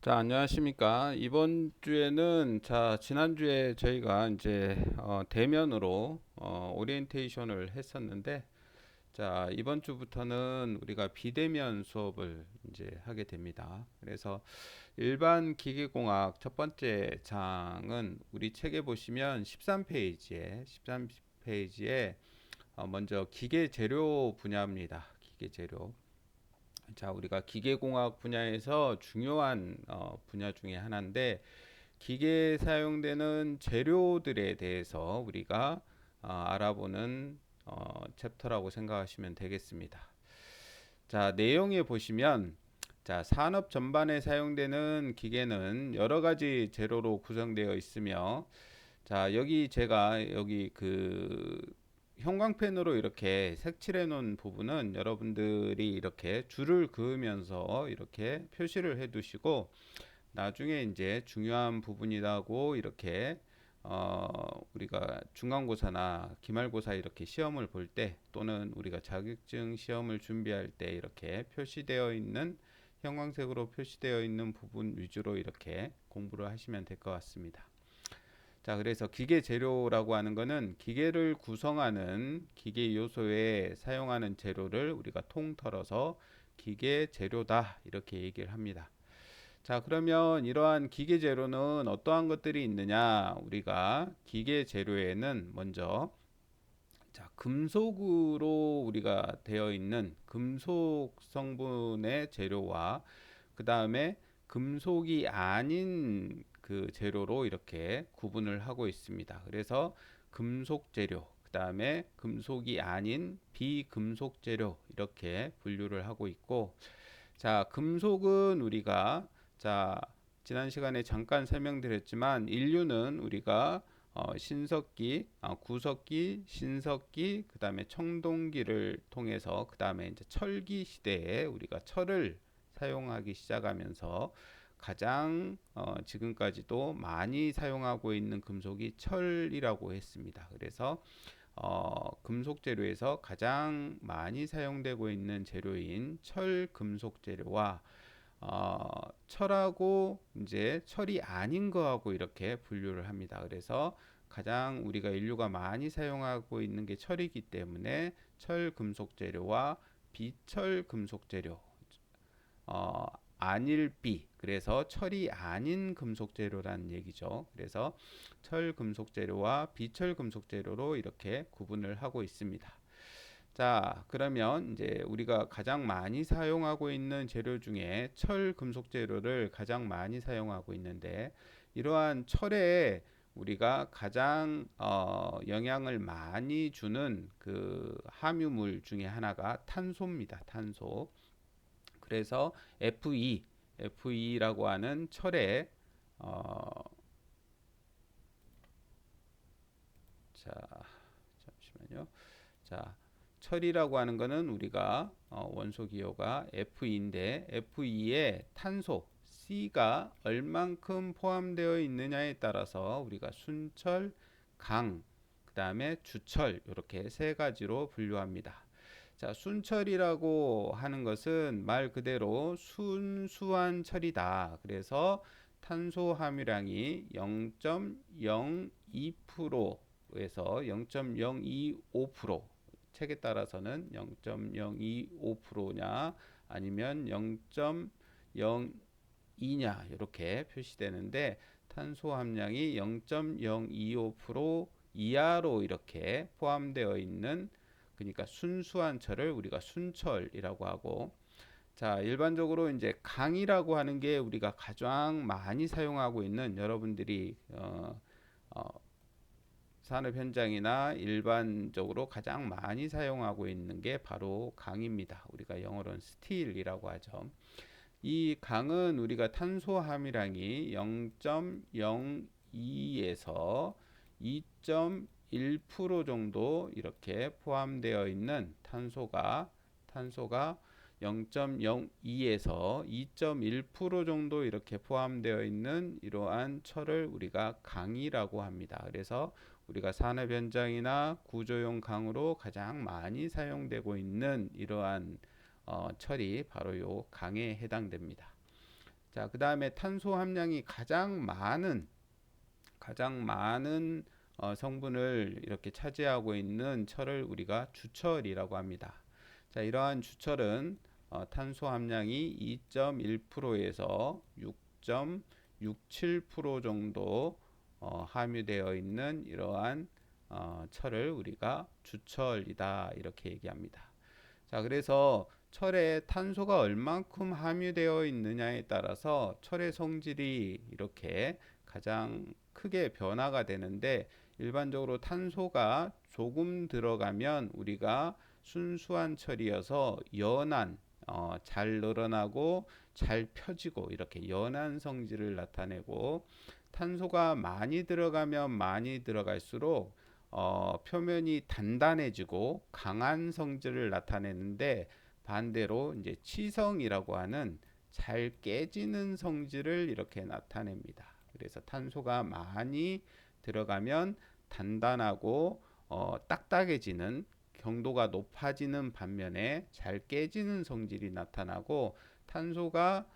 자, 안녕하십니까. 이번 주에는, 지난주에 저희가 이제, 대면으로, 오리엔테이션을 했었는데, 이번 주부터는 우리가 비대면 수업을 이제 하게 됩니다. 그래서 일반 기계공학 첫 번째 장은 우리 책에 보시면 13페이지에 먼저 기계 재료 분야입니다. 기계 재료. 우리가 기계공학 분야에서 중요한 분야 중에 하나인데 기계에 사용되는 재료들에 대해서 우리가 알아보는 챕터라고 생각하시면 되겠습니다. 내용에 보시면 산업 전반에 사용되는 기계는 여러 가지 재료로 구성되어 있으며 여기 제가 여기 그 형광펜으로 이렇게 색칠해 놓은 부분은 여러분들이 이렇게 줄을 그으면서 이렇게 표시를 해 두시고 나중에 이제 중요한 부분이라고 이렇게 우리가 중간고사나 기말고사 이렇게 시험을 볼 때 또는 우리가 자격증 시험을 준비할 때 이렇게 표시되어 있는 형광색으로 표시되어 있는 부분 위주로 이렇게 공부를 하시면 될 것 같습니다. 그래서 기계 재료라고 하는 거는 기계를 구성하는 기계 요소에 사용하는 재료를 우리가 통틀어서 기계 재료다 이렇게 얘기를 합니다. 그러면 이러한 기계 재료는 어떠한 것들이 있느냐? 우리가 기계 재료에는 먼저 금속으로 우리가 되어 있는 금속 성분의 재료와 그 다음에 금속이 아닌 그 재료로 이렇게 구분을 하고 있습니다. 그래서 금속 재료, 그 다음에 금속이 아닌 비금속 재료 이렇게 분류를 하고 있고, 금속은 우리가 자 지난 시간에 잠깐 설명드렸지만 인류는 우리가 신석기, 구석기, 신석기, 그 다음에 청동기를 통해서 그 다음에 이제 철기 시대에 우리가 철을 사용하기 시작하면서 가장 지금까지도 많이 사용하고 있는 금속이 철이라고 했습니다. 그래서 금속 재료에서 가장 많이 사용되고 있는 재료인 철 금속 재료와 철하고 이제 철이 아닌 거하고 이렇게 분류를 합니다. 그래서 가장 우리가 인류가 많이 사용하고 있는 게 철이기 때문에 철 금속 재료와 비철 금속 재료, 어, 안일비, 그래서 철이 아닌 금속 재료라는 얘기죠. 그래서 철 금속 재료와 비철 금속 재료로 이렇게 구분을 하고 있습니다. 그러면 이제 우리가 가장 많이 사용하고 있는 재료 중에 철 금속 재료를 가장 많이 사용하고 있는데 이러한 철에 우리가 가장 영향을 많이 주는 그 함유물 중에 하나가 탄소입니다. 탄소. 그래서 Fe라고 하는 철의 어, 자, 잠시만요. 자, 철이라고 하는 거는 우리가 원소 기호가 Fe인데 Fe에 탄소 C가 얼만큼 포함되어 있느냐에 따라서 우리가 순철, 강, 그 다음에 주철 이렇게 세 가지로 분류합니다. 순철이라고 하는 것은 말 그대로 순수한 철이다. 그래서 탄소 함유량이 0.02%에서 0.025%, 책에 따라서는 0.025%냐 아니면 0.02냐 이렇게 표시되는데 탄소 함량이 0.025% 이하로 이렇게 포함되어 있는, 그러니까 순수한 철을 우리가 순철이라고 하고, 일반적으로 이제 강이라고 하는 게 우리가 가장 많이 사용하고 있는, 여러분들이 어, 산업 현장이나 일반적으로 가장 많이 사용하고 있는 게 바로 강입니다. 우리가 영어로는 스틸이라고 하죠. 이 강은 우리가 탄소 함유량이 0.02에서 2.1% 정도 이렇게 포함되어 있는 탄소가 0.02에서 2.1% 정도 이렇게 포함되어 있는 이러한 철을 우리가 강이라고 합니다. 그래서 우리가 산업 현장이나 구조용 강으로 가장 많이 사용되고 있는 이러한 철이 바로 요 강에 해당됩니다. 자, 그 다음에 탄소 함량이 가장 많은 성분을 이렇게 차지하고 있는 철을 우리가 주철이라고 합니다. 자, 이러한 주철은 탄소 함량이 2.1%에서 6.67% 정도 함유되어 있는 이러한 철을 우리가 주철이다 이렇게 얘기합니다. 자, 그래서 철에 탄소가 얼만큼 함유되어 있느냐에 따라서 철의 성질이 이렇게 가장 크게 변화가 되는데, 일반적으로 탄소가 조금 들어가면 우리가 순수한 철이어서 연한, 잘 늘어나고 잘 펴지고 이렇게 연한 성질을 나타내고, 탄소가 많이 들어가면 많이 들어갈수록 표면이 단단해지고 강한 성질을 나타내는데, 반대로 이제 치성이라고 하는 잘 깨지는 성질을 이렇게 나타냅니다. 그래서 탄소가 많이 들어가면 단단하고 딱딱해지는, 경도가 높아지는 반면에 잘 깨지는 성질이 나타나고, 탄소가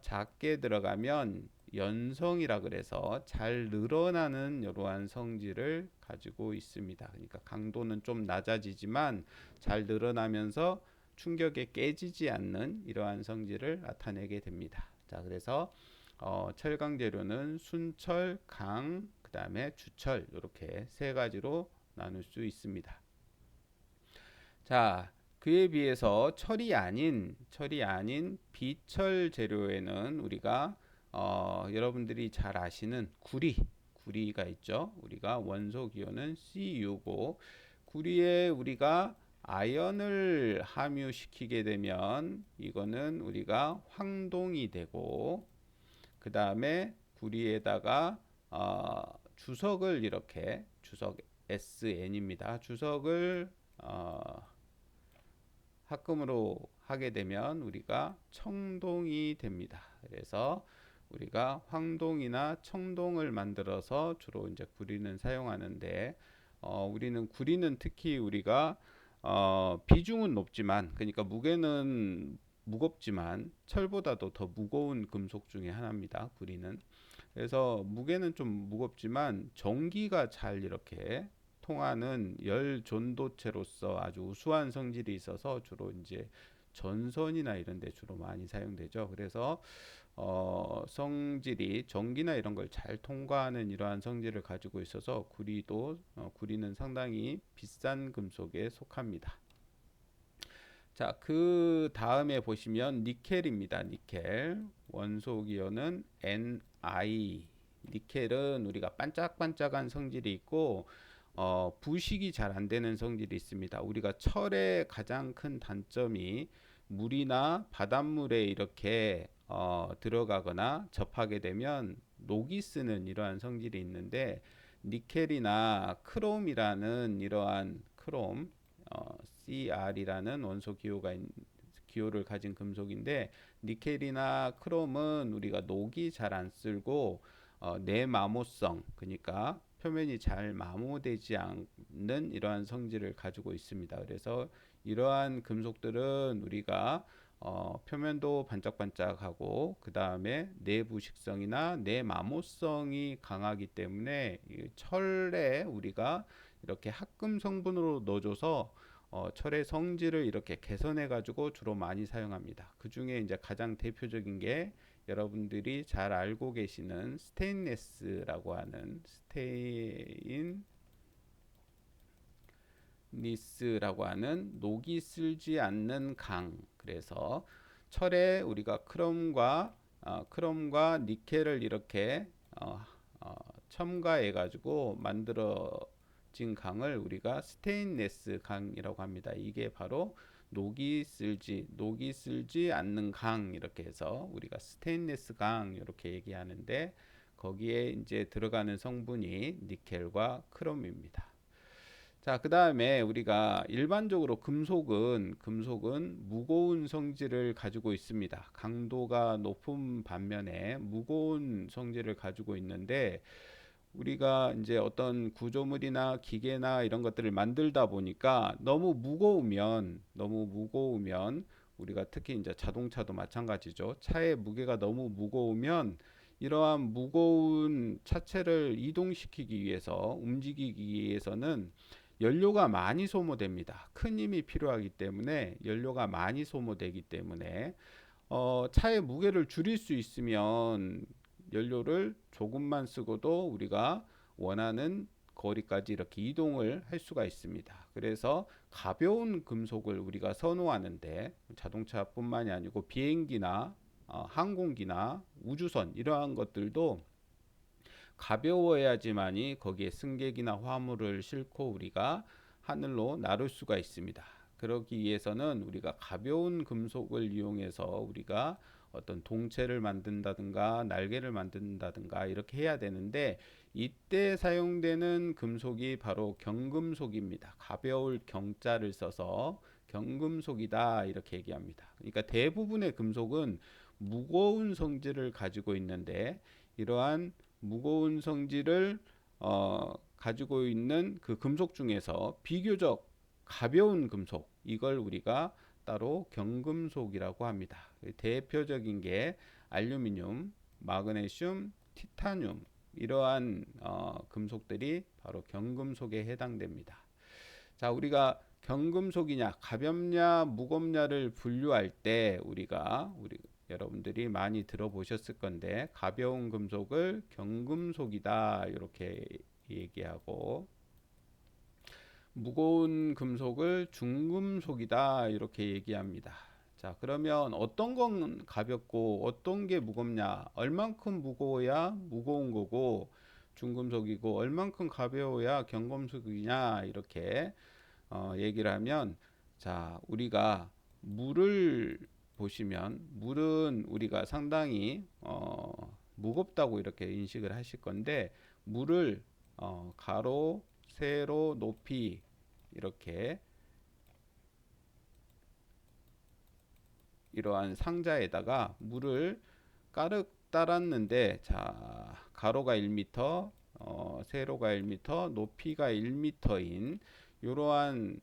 작게 들어가면 연성이라 그래서 잘 늘어나는 이러한 성질을 가지고 있습니다. 그러니까 강도는 좀 낮아지지만 잘 늘어나면서 충격에 깨지지 않는 이러한 성질을 나타내게 됩니다. 자, 그래서 철강 재료는 순철, 강, 그 다음에 주철, 이렇게 세 가지로 나눌 수 있습니다. 자, 그에 비해서 철이 아닌 비철 재료에는 우리가 여러분들이 잘 아시는 구리가 있죠. 우리가 원소 기호는 Cu고, 구리에 우리가 아연을 함유시키게 되면 이거는 우리가 황동이 되고, 그 다음에 구리에다가 주석을 이렇게, 주석 SN입니다. 주석을 합금으로 하게 되면 우리가 청동이 됩니다. 그래서 우리가 황동이나 청동을 만들어서 주로 이제 구리는 사용하는데, 우리는 구리는 특히 우리가 비중은 높지만, 그러니까 무게는 무겁지만 철보다도 더 무거운 금속 중에 하나입니다. 구리는. 그래서 무게는 좀 무겁지만 전기가 잘 이렇게 통하는 열 전도체로서 아주 우수한 성질이 있어서 주로 이제 전선이나 이런 데 주로 많이 사용되죠. 그래서 성질이 전기나 이런 걸 잘 통과하는 이러한 성질을 가지고 있어서 구리는 상당히 비싼 금속에 속합니다. 자, 그 다음에 보시면 니켈입니다. 니켈. 원소 기호는 Ni. 니켈은 우리가 반짝반짝한 성질이 있고 부식이 잘 안 되는 성질이 있습니다. 우리가 철의 가장 큰 단점이 물이나 바닷물에 이렇게 들어가거나 접하게 되면 녹이 쓰는 이러한 성질이 있는데, 니켈이나 크롬이라는 이러한 CR이라는 원소 기호를 가진 금속인데, 니켈이나 크롬은 우리가 녹이 잘 안 쓸고 내마모성, 그러니까 표면이 잘 마모되지 않는 이러한 성질을 가지고 있습니다. 그래서 이러한 금속들은 우리가 표면도 반짝반짝하고, 그 다음에 내부 식성이나 내마모성이 강하기 때문에 이 철에 우리가 이렇게 합금 성분으로 넣어줘서 철의 성질을 이렇게 개선해 가지고 주로 많이 사용합니다. 그 중에 이제 가장 대표적인 게 여러분들이 잘 알고 계시는 스테인리스라고 하는, 녹이 슬지 않는 강. 그래서 철에 우리가 크롬과 니켈을 이렇게 첨가해 가지고 만들어진 강을 우리가 스테인리스 강이라고 합니다. 이게 바로 녹이 슬지 않는 강, 이렇게 해서 우리가 스테인리스 강 이렇게 얘기하는데, 거기에 이제 들어가는 성분이 니켈과 크롬입니다. 자, 그 다음에 우리가 일반적으로 금속은 무거운 성질을 가지고 있습니다. 강도가 높은 반면에 무거운 성질을 가지고 있는데, 우리가 이제 어떤 구조물이나 기계나 이런 것들을 만들다 보니까 너무 무거우면 우리가 특히 이제 자동차도 마찬가지죠. 차의 무게가 너무 무거우면 이러한 무거운 차체를 이동시키기 위해서 움직이기 위해서는 연료가 많이 소모됩니다. 큰 힘이 필요하기 때문에 연료가 많이 소모되기 때문에 차의 무게를 줄일 수 있으면 연료를 조금만 쓰고도 우리가 원하는 거리까지 이렇게 이동을 할 수가 있습니다. 그래서 가벼운 금속을 우리가 선호하는데 자동차뿐만이 아니고 비행기나 항공기나 우주선 이러한 것들도 가벼워야지만이 거기에 승객이나 화물을 싣고 우리가 하늘로 나를 수가 있습니다. 그러기 위해서는 우리가 가벼운 금속을 이용해서 우리가 어떤 동체를 만든다든가 날개를 만든다든가 이렇게 해야 되는데 이때 사용되는 금속이 바로 경금속입니다. 가벼울 경자를 써서 경금속이다 이렇게 얘기합니다. 그러니까 대부분의 금속은 무거운 성질을 가지고 있는데 이러한 무거운 성질을 가지고 있는 그 금속 중에서 비교적 가벼운 금속 이걸 우리가 따로 경금속이라고 합니다. 대표적인 게 알루미늄, 마그네슘, 티타늄 이러한 금속들이 바로 경금속에 해당됩니다. 자, 우리가 경금속이냐 가볍냐 무겁냐를 분류할 때 우리 여러분들이 많이 들어보셨을 건데 가벼운 금속을 경금속이다 이렇게 얘기하고 무거운 금속을 중금속이다 이렇게 얘기합니다. 자, 그러면 어떤 건 가볍고 어떤 게 무겁냐? 얼만큼 무거워야 무거운 거고 중금속이고 얼만큼 가벼워야 경금속이냐 이렇게 얘기를 하면 자, 우리가 물을 보시면 물은 우리가 상당히 무겁다고 이렇게 인식을 하실 건데 물을 가로, 세로, 높이 이렇게 이러한 상자에다가 물을 가득 따랐는데 자 가로가 1m, 세로가 1m, 높이가 1m인 이러한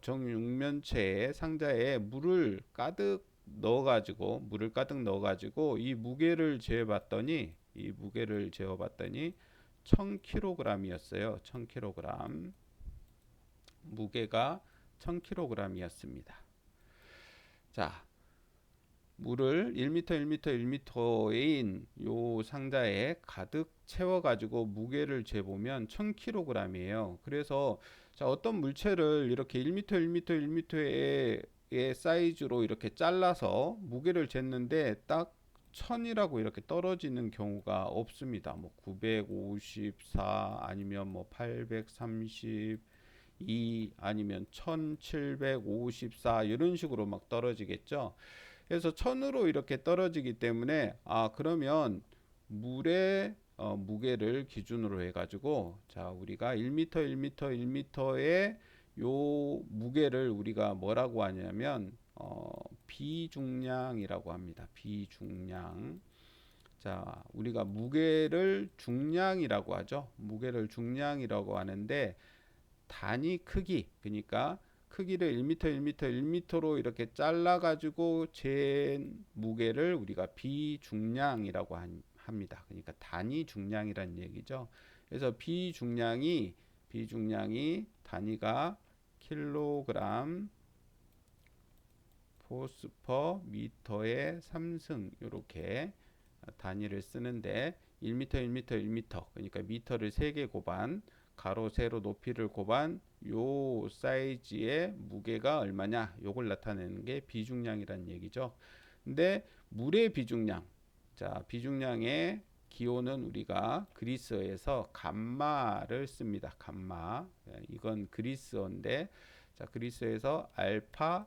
정육면체의 상자에 물을 가득 넣어가지고 이 무게를 재봤더니 1000kg이었어요. 1000kg 무게가 1000kg이었습니다. 자, 물을 1m인 요 상자에 가득 채워가지고 무게를 재보면 1000kg이에요. 그래서 자, 어떤 물체를 이렇게 1m의 사이즈로 이렇게 잘라서 무게를 쟀는데 딱 1000이라고 이렇게 떨어지는 경우가 없습니다. 뭐 954 아니면 뭐 832 아니면 1754 이런 식으로 막 떨어지겠죠. 그래서 1000으로 이렇게 떨어지기 때문에 그러면 물의 무게를 기준으로 해가지고 자 우리가 1m의 요 무게를 우리가 뭐라고 하냐면 비중량이라고 합니다. 비중량. 자 우리가 무게를 중량이라고 하죠. 무게를 중량이라고 하는데 단위 크기 그러니까 크기를 1m로 이렇게 잘라 가지고 잰 무게를 우리가 비중량이라고 합니다. 그러니까 단위 중량이라는 얘기죠. 그래서 비중량이 단위가 킬로그램 포스퍼 미터의 3승 이렇게 단위를 쓰는데 1m 그러니까 미터를 3개 곱한 가로 세로 높이를 곱한 요 사이즈의 무게가 얼마냐 요걸 나타내는 게 비중량이라는 얘기죠. 근데 물의 비중량 자 비중량의 기호는 우리가 그리스어에서 감마를 씁니다. 감마 이건 그리스어인데 자 그리스어에서 알파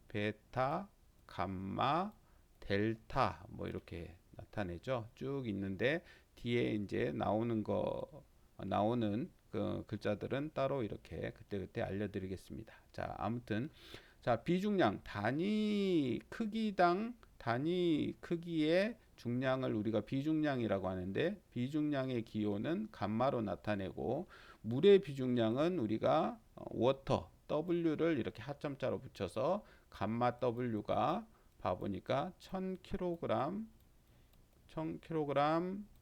베타 감마 델타 뭐 이렇게 나타내죠. 쭉 있는데 뒤에 이제 나오는 그 글자들은 따로 이렇게 그때그때 알려드리겠습니다. 자 아무튼 자 비중량 단위 크기의 중량을 우리가 비중량이라고 하는데 비중량의 기호는 감마로 나타내고 물의 비중량은 우리가 워터 W를 이렇게 하점자로 붙여서 감마 W가 봐보니까 1000kg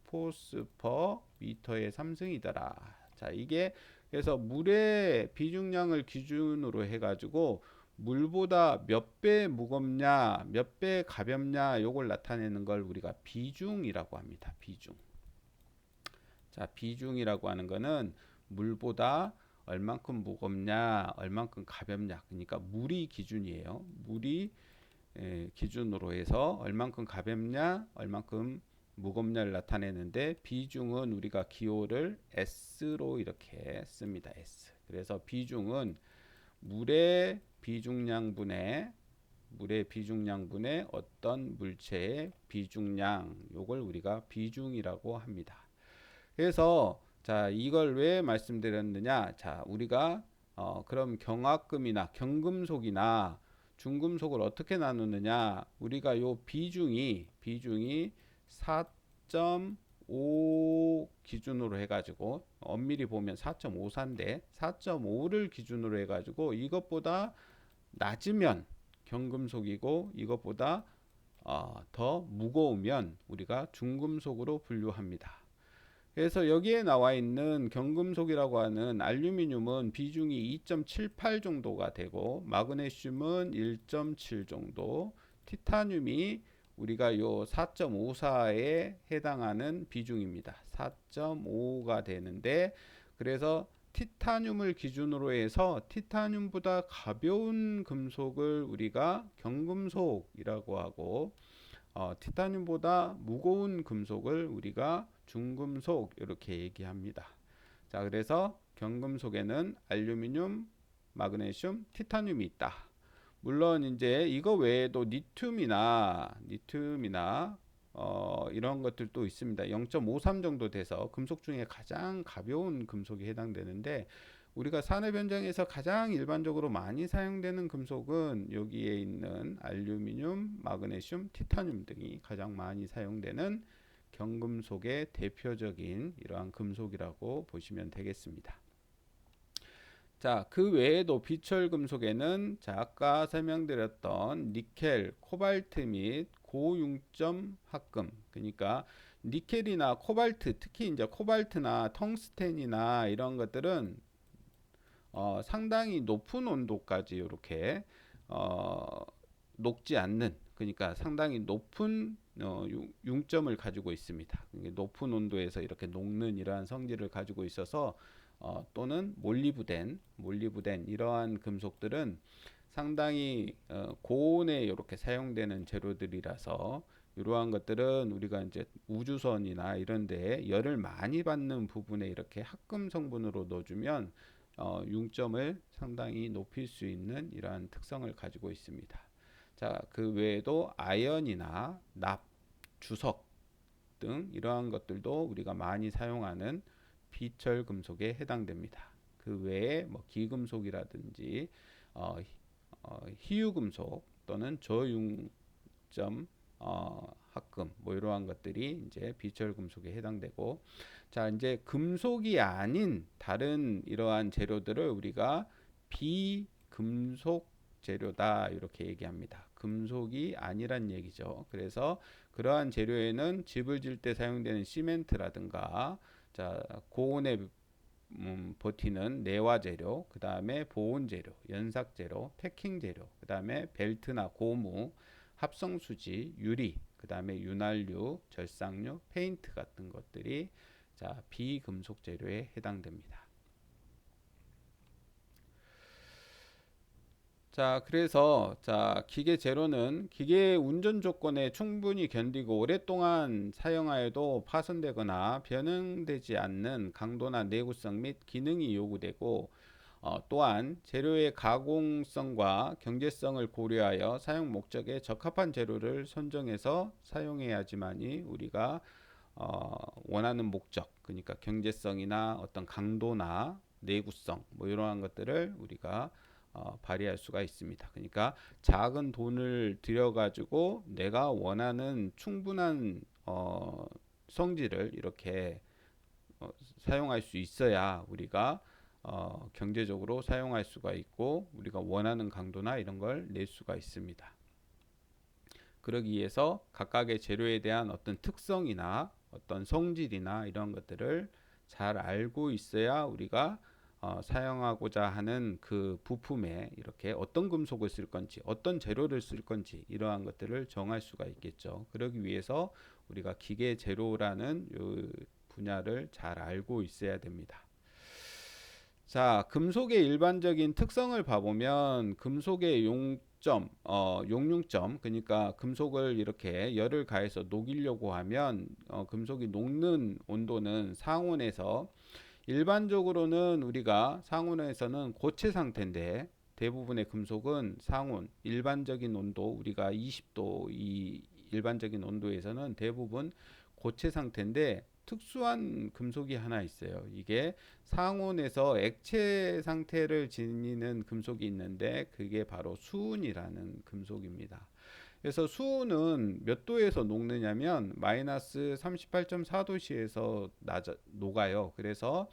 포스 퍼 미터의 삼승이더라. 자, 이게 그래서 물의 비중량을 기준으로 해가지고 물보다 몇 배 무겁냐, 몇 배 가볍냐, 요걸 나타내는 걸 우리가 비중이라고 합니다. 비중. 자, 비중이라고 하는 거는 물보다 얼만큼 무겁냐, 얼만큼 가볍냐. 그러니까 물이 기준이에요. 물이 기준으로 해서 얼만큼 가볍냐, 얼만큼 무겁냐를 나타내는데 비중은 우리가 기호를 S로 이렇게 씁니다. S. 그래서 비중은 물의 비중량분의 어떤 물체의 비중량, 요걸 우리가 비중이라고 합니다. 그래서 자, 이걸 왜 말씀드렸느냐? 자, 우리가 그럼 경화금이나 경금속이나 중금속을 어떻게 나누느냐? 우리가 요 비중이 4.5 기준으로 해가지고 엄밀히 보면 4.54인데 4.5를 기준으로 해가지고 이것보다 낮으면 경금속이고 이것보다 더 무거우면 우리가 중금속으로 분류합니다. 그래서 여기에 나와 있는 경금속이라고 하는 알루미늄은 비중이 2.78 정도가 되고 마그네슘은 1.7 정도, 티타늄이 우리가 요 4.54에 해당하는 비중입니다. 4.5가 되는데 그래서 티타늄을 기준으로 해서 티타늄보다 가벼운 금속을 우리가 경금속이라고 하고 티타늄보다 무거운 금속을 우리가 중금속 이렇게 얘기합니다. 자, 그래서 경금속에는 알루미늄, 마그네슘, 티타늄이 있다. 물론 이제 이거 외에도 리튬이나 이런 것들도 있습니다. 0.53 정도 돼서 금속 중에 가장 가벼운 금속이 해당되는데 우리가 산업 현장에서 가장 일반적으로 많이 사용되는 금속은 여기에 있는 알루미늄, 마그네슘, 티타늄 등이 가장 많이 사용되는 경금속의 대표적인 이러한 금속이라고 보시면 되겠습니다. 자, 그 외에도 비철 금속에는 자, 아까 설명드렸던 니켈, 코발트 및 고융점 합금, 그러니까 니켈이나 코발트, 특히 이제 코발트나 텅스텐이나 이런 것들은 상당히 높은 온도까지 이렇게 녹지 않는, 그러니까 상당히 높은 융점을 가지고 있습니다. 높은 온도에서 이렇게 녹는 이러한 성질을 가지고 있어서 또는 몰리브덴 이러한 금속들은 상당히 고온에 이렇게 사용되는 재료들이라서 이러한 것들은 우리가 이제 우주선이나 이런 데 열을 많이 받는 부분에 이렇게 합금 성분으로 넣어주면 융점을 상당히 높일 수 있는 이러한 특성을 가지고 있습니다. 자, 그 외에도 아연이나 납, 주석 등 이러한 것들도 우리가 많이 사용하는 비철 금속에 해당됩니다. 그 외에 뭐 기금속이라든지 희유금속 또는 저융점 합금 뭐 이러한 것들이 이제 비철 금속에 해당되고, 자, 이제 금속이 아닌 다른 이러한 재료들을 우리가 비금속 재료다 이렇게 얘기합니다. 금속이 아니란 얘기죠. 그래서 그러한 재료에는 집을 질 때 사용되는 시멘트라든가 자, 고온에 버티는 내화 재료, 그 다음에 보온 재료, 연삭 재료, 패킹 재료, 그 다음에 벨트나 고무, 합성 수지, 유리, 그 다음에 윤활유, 절삭유, 페인트 같은 것들이 자, 비금속 재료에 해당됩니다. 자, 그래서 자, 기계 제로는 기계 운전 조건에 충분히 견디고 오랫동안 사용하여도 파손되거나 변형되지 않는 강도나 내구성 및 기능이 요구되고 또한 재료의 가공성과 경제성을 고려하여 사용 목적에 적합한 재료를 선정해서 사용해야지만이 우리가 원하는 목적, 그러니까 경제성이나 어떤 강도나 내구성 뭐 이러한 것들을 우리가 발휘할 수가 있습니다. 그러니까 작은 돈을 들여가지고 내가 원하는 충분한 성질을 이렇게 사용할 수 있어야 우리가 경제적으로 사용할 수가 있고 우리가 원하는 강도나 이런 걸 낼 수가 있습니다. 그러기 위해서 각각의 재료에 대한 어떤 특성이나 어떤 성질이나 이런 것들을 잘 알고 있어야 우리가 사용하고자 하는 그 부품에 이렇게 어떤 금속을 쓸 건지 어떤 재료를 쓸 건지 이러한 것들을 정할 수가 있겠죠. 그러기 위해서 우리가 기계 재료라는 요 분야를 잘 알고 있어야 됩니다. 자, 금속의 일반적인 특성을 봐보면 금속의 용융점, 그러니까 금속을 이렇게 열을 가해서 녹이려고 하면 금속이 녹는 온도는 상온에서 일반적으로는 우리가 상온에서는 고체 상태인데 대부분의 금속은 상온, 일반적인 온도 우리가 20도 이 일반적인 온도에서는 대부분 고체 상태인데 특수한 금속이 하나 있어요. 이게 상온에서 액체 상태를 지니는 금속이 있는데 그게 바로 수은이라는 금속입니다. 그래서 수은은 몇 도에서 녹느냐면 마이너스 38.4도씨에서 녹아요. 그래서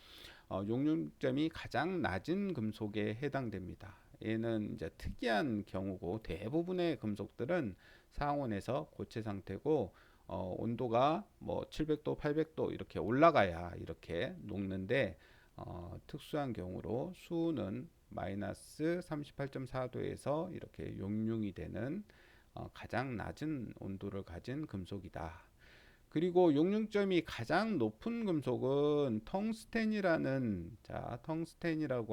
용융점이 가장 낮은 금속에 해당됩니다. 얘는 이제 특이한 경우고 대부분의 금속들은 상온에서 고체 상태고 온도가 뭐 700도, 800도 이렇게 올라가야 이렇게 녹는데 특수한 경우로 수은 마이너스 38.4도에서 이렇게 용융이 되는 가장 낮은 온도를 가진 금속이다. 그리고 용융점이 가장 높은 금속은 텅스텐이라고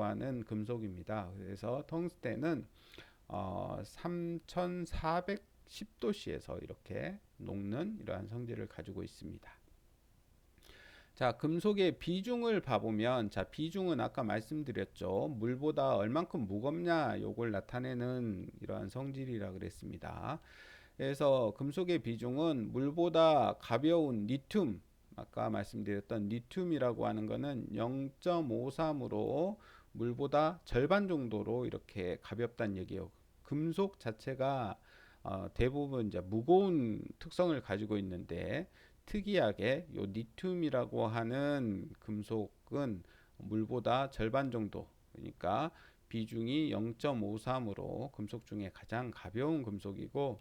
하는 금속입니다. 그래서 텅스텐은 3410도씨에서 이렇게 녹는 이러한 성질을 가지고 있습니다. 자, 금속의 비중을 봐보면, 자, 비중은 아까 말씀드렸죠. 물보다 얼만큼 무겁냐, 요걸 나타내는 이러한 성질이라 그랬습니다. 그래서 금속의 비중은 물보다 가벼운 리튬, 아까 말씀드렸던 리튬이라고 하는 거는 0.53으로 물보다 절반 정도로 이렇게 가볍다는 얘기예요. 금속 자체가 대부분 이제 무거운 특성을 가지고 있는데 특이하게 요 리튬이라고 하는 금속은 물보다 절반 정도, 그러니까 비중이 0.53으로 금속 중에 가장 가벼운 금속이고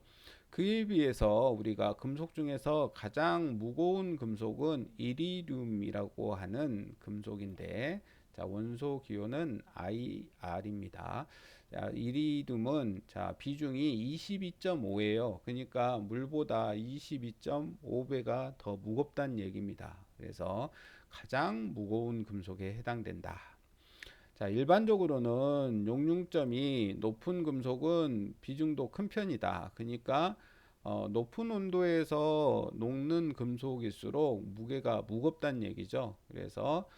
그에 비해서 우리가 금속 중에서 가장 무거운 금속은 이리듐이라고 하는 금속인데 자, 원소 기호는 IR입니다. 자, 이리듐은 자, 비중이 22.5예요. 그러니까 물보다 22.5배가 더 무겁다는 얘기입니다. 그래서 가장 무거운 금속에 해당된다. 자, 일반적으로는 용융점이 높은 금속은 비중도 큰 편이다. 그러니까 높은 온도에서 녹는 금속일수록 무게가 무겁다는 얘기죠. 그래서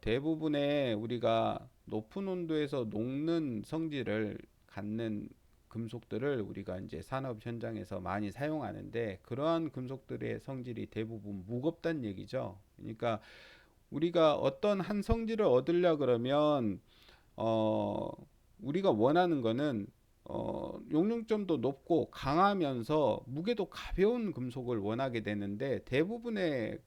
대부분의 우리가 높은 온도에서 녹는 성질을 갖는 금속들을 우리가 이제 산업 현장에서 많이 사용하는데 그러한 금속들의 성질이 대부분 무겁다는 얘기죠. 그러니까 우리가 어떤 한 성질을 얻으려 그러면 어, 우리가 원하는 거는 용융점도 높고 강하면서 무게도 가벼운 금속을 원하게 되는데 대부분의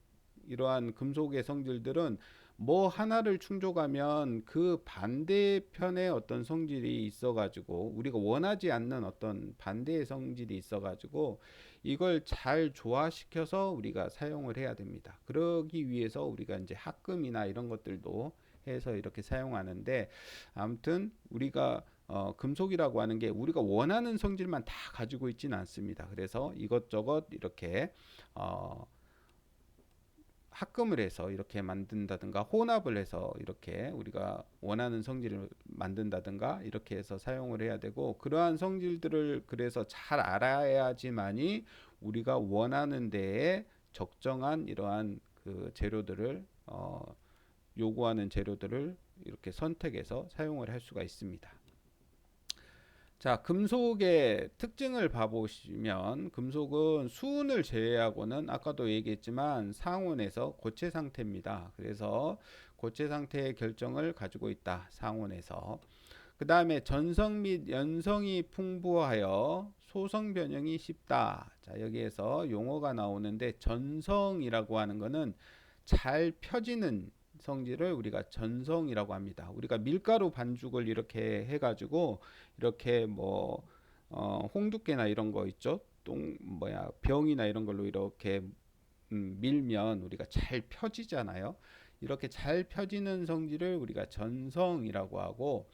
이러한 금속의 성질들은 뭐 하나를 충족하면 그 반대편의 어떤 성질이 있어가지고 우리가 원하지 않는 어떤 반대의 성질이 있어가지고 이걸 잘 조화시켜서 우리가 사용을 해야 됩니다. 그러기 위해서 우리가 이제 합금이나 이런 것들도 해서 이렇게 사용하는데 아무튼 우리가 금속이라고 하는 게 우리가 원하는 성질만 다 가지고 있지는 않습니다. 그래서 이것저것 이렇게 합금을 해서 이렇게 만든다든가 혼합을 해서 이렇게 우리가 원하는 성질을 만든다든가 이렇게 해서 사용을 해야 되고 그러한 성질들을 그래서 잘 알아야지만이 우리가 원하는 데에 적정한 이러한 그 재료들을 요구하는 재료들을 이렇게 선택해서 사용을 할 수가 있습니다. 자, 금속의 특징을 봐보시면 금속은 수은을 제외하고는 아까도 얘기했지만 상온에서 고체 상태입니다. 그래서 고체 상태의 결정을 가지고 있다. 상온에서. 그 다음에 전성 및 연성이 풍부하여 소성 변형이 쉽다. 자, 여기에서 용어가 나오는데 전성이라고 하는 거는 잘 펴지는 성질을 우리가 전성이라고 합니다. 우리가 밀가루 반죽을 이렇게 해가지고 이렇게 뭐 홍두깨나 이런 거 있죠? 병이나 이런 걸로 이렇게 밀면 우리가 잘 펴지잖아요. 이렇게 잘 펴지는 성질을 우리가 전성이라고 하고,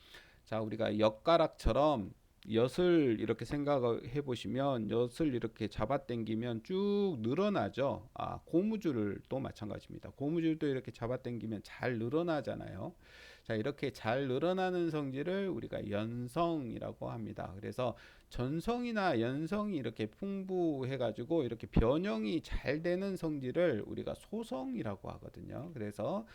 자, 우리가 엿가락처럼 엿을 이렇게 생각해 보시면 엿을 이렇게 잡아당기면 쭉 늘어나죠. 고무줄을 또 마찬가지입니다. 고무줄도 이렇게 잡아당기면 잘 늘어나잖아요. 자, 이렇게 잘 늘어나는 성질을 우리가 연성이라고 합니다. 그래서 전성이나 연성이 이렇게 풍부해 가지고 이렇게 변형이 잘 되는 성질을 우리가 소성이라고 하거든요. 그래서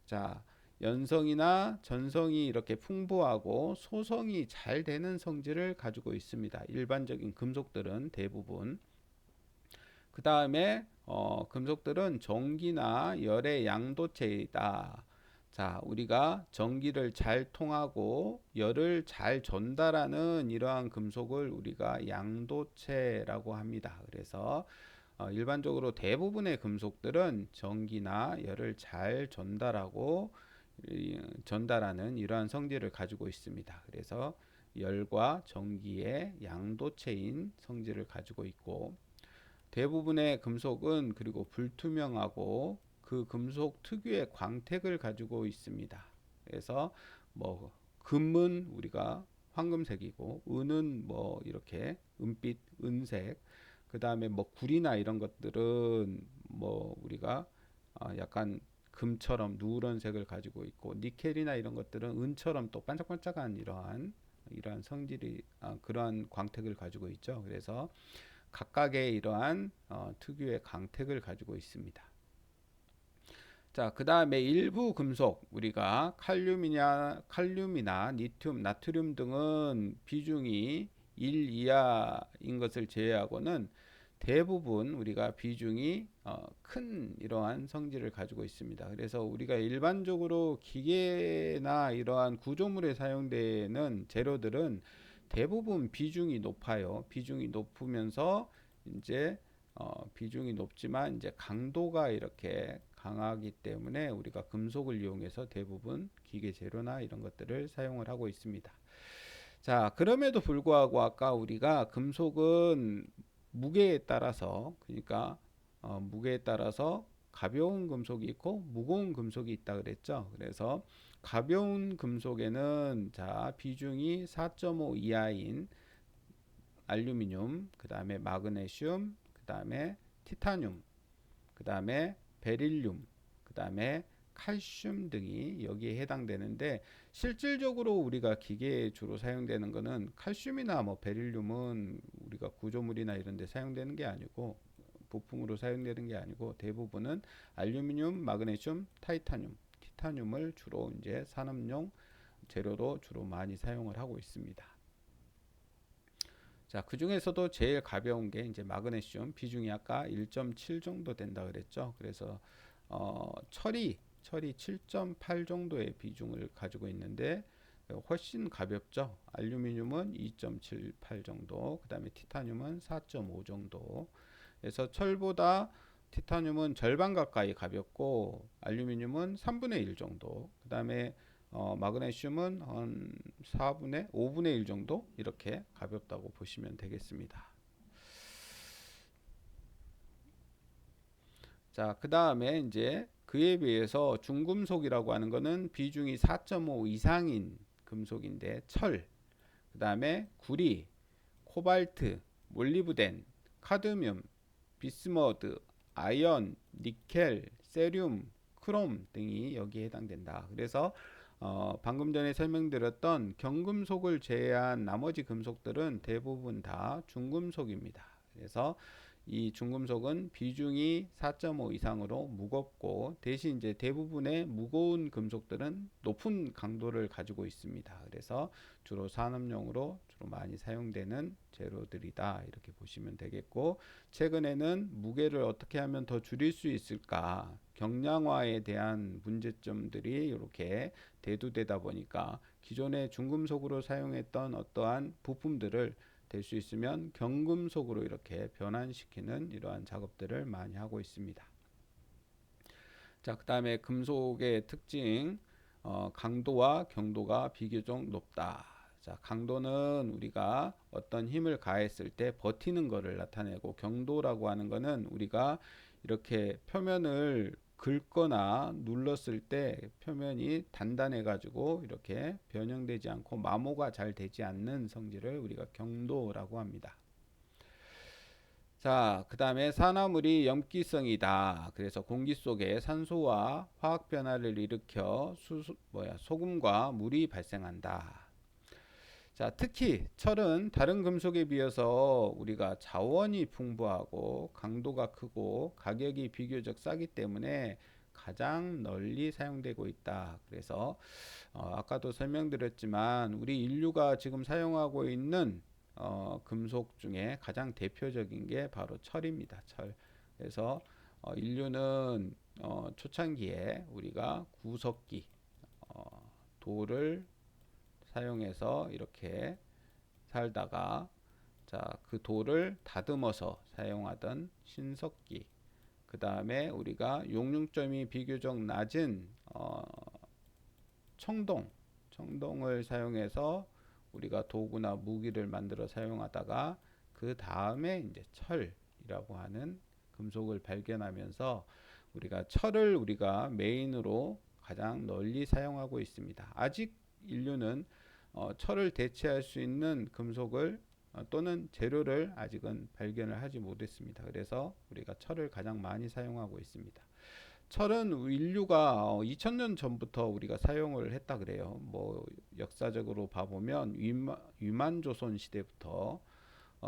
자, 연성이나 전성이 이렇게 풍부하고 소성이 잘 되는 성질을 가지고 있습니다. 일반적인 금속들은 대부분. 그 다음에 금속들은 전기나 열의 양도체이다. 자, 우리가 전기를 잘 통하고 열을 잘 전달하는 이러한 금속을 우리가 양도체라고 합니다. 그래서 일반적으로 대부분의 금속들은 전기나 열을 잘 전달하는 이러한 성질을 가지고 있습니다. 그래서 열과 전기의 양도체인 성질을 가지고 있고, 대부분의 금속은 그리고 불투명하고 그 금속 특유의 광택을 가지고 있습니다. 그래서 뭐 금은 우리가 황금색이고, 은은 뭐 이렇게 은빛, 은색, 그 다음에 뭐 구리나 이런 것들은 뭐 우리가 약간 금처럼 누런색을 가지고 있고, 니켈이나 이런 것들은 은처럼 또 반짝반짝한 이러한 성질이 그러한 광택을 가지고 있죠. 그래서 각각의 이러한 특유의 광택을 가지고 있습니다. 자, 그 다음에 일부 금속, 우리가 칼륨이나 리튬, 나트륨 등은 비중이 1 이하인 것을 제외하고는 대부분 우리가 비중이 큰 이러한 성질을 가지고 있습니다. 그래서 우리가 일반적으로 기계나 이러한 구조물에 사용되는 재료들은 대부분 비중이 높아요. 비중이 높으면서 이제 비중이 높지만 이제 강도가 이렇게 강하기 때문에 우리가 금속을 이용해서 대부분 기계 재료나 이런 것들을 사용을 하고 있습니다. 자, 그럼에도 불구하고 아까 우리가 금속은 무게에 따라서, 그러니까 무게에 따라서 가벼운 금속이 있고 무거운 금속이 있다 그랬죠. 그래서 가벼운 금속에는 자, 비중이 4.5 이하인 알루미늄, 그 다음에 마그네슘, 그 다음에 티타늄, 그 다음에 베릴륨, 그 다음에 칼슘 등이 여기에 해당되는데, 실질적으로 우리가 기계에 주로 사용되는 것은 칼슘이나 뭐 베릴륨은 우리가 구조물이나 이런 데 사용되는 게 아니고, 부품으로 사용되는 게 아니고, 대부분은 알루미늄, 마그네슘, 티타늄을 주로 이제 산업용 재료로 주로 많이 사용을 하고 있습니다. 자, 그 중에서도 제일 가벼운 게 이제 마그네슘, 비중이 아까 1.7 정도 된다 그랬죠. 그래서 철이 7.8 정도의 비중을 가지고 있는데 훨씬 가볍죠. 알루미늄은 2.78 정도, 그 다음에 티타늄은 4.5 정도. 그래서 철보다 티타늄은 절반 가까이 가볍고, 알루미늄은 3분의 1 정도, 그 다음에 마그네슘은 한 5분의 1 정도 이렇게 가볍다고 보시면 되겠습니다. 자, 그 다음에 이제 그에 비해서 중금속이라고 하는 거는 비중이 4.5 이상인 금속인데, 그 다음에 구리, 코발트, 몰리브덴, 카드뮴, 비스머드, 아연, 니켈, 세륨, 크롬 등이 여기에 해당된다. 그래서 방금 전에 설명드렸던 경금속을 제외한 나머지 금속들은 대부분 다 중금속입니다. 그래서 이 중금속은 비중이 4.5 이상으로 무겁고, 대신 이제 대부분의 무거운 금속들은 높은 강도를 가지고 있습니다. 그래서 주로 산업용으로 주로 많이 사용되는 재료들이다, 이렇게 보시면 되겠고, 최근에는 무게를 어떻게 하면 더 줄일 수 있을까, 경량화에 대한 문제점들이 이렇게 대두되다 보니까 기존의 중금속으로 사용했던 어떠한 부품들을 될 수 있으면 경금속으로 이렇게 변환시키는 이러한 작업들을 많이 하고 있습니다. 자, 그다음에 금속의 특징, 강도와 경도가 비교적 높다. 자, 강도는 우리가 어떤 힘을 가했을 때 버티는 것을 나타내고, 경도라고 하는 것은 우리가 이렇게 표면을 긁거나 눌렀을 때 표면이 단단해 가지고 이렇게 변형되지 않고 마모가 잘 되지 않는 성질을 우리가 경도라고 합니다. 자, 그 다음에 산화물이 염기성이다. 그래서 공기 속에 산소와 화학 변화를 일으켜 소금과 물이 발생한다. 자, 특히 철은 다른 금속에 비해서 우리가 자원이 풍부하고 강도가 크고 가격이 비교적 싸기 때문에 가장 널리 사용되고 있다. 그래서 아까도 설명드렸지만 우리 인류가 지금 사용하고 있는 금속 중에 가장 대표적인 게 바로 철입니다. 철. 그래서 인류는 초창기에 우리가 구석기, 돌을 사용해서 이렇게 살다가, 자, 그 돌을 다듬어서 사용하던 신석기, 그 다음에 우리가 용융점이 비교적 낮은 청동을 사용해서 우리가 도구나 무기를 만들어 사용하다가, 그 다음에 이제 철이라고 하는 금속을 발견하면서 우리가 철을 우리가 메인으로 가장 널리 사용하고 있습니다. 아직 인류는 철을 대체할 수 있는 금속을 또는 재료를 아직은 발견을 하지 못했습니다. 그래서 우리가 철을 가장 많이 사용하고 있습니다. 철은 인류가 2000년 전부터 우리가 사용을 했다 그래요. 뭐 역사적으로 봐보면 위만조선 시대부터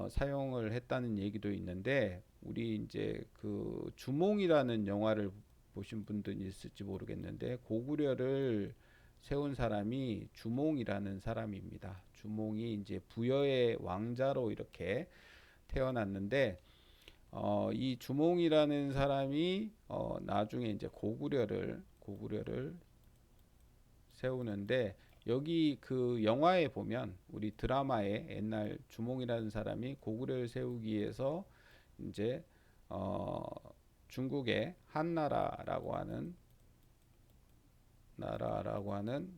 사용을 했다는 얘기도 있는데, 우리 이제 그 주몽이라는 영화를 보신 분들이 있을지 모르겠는데, 고구려를 세운 사람이 주몽이라는 사람입니다. 주몽이 이제 부여의 왕자로 이렇게 태어났는데, 이 주몽이라는 사람이 나중에 이제 고구려를 세우는데, 여기 그 영화에 보면, 우리 드라마에 옛날 주몽이라는 사람이 고구려를 세우기 위해서 이제 중국의 한나라라고 하는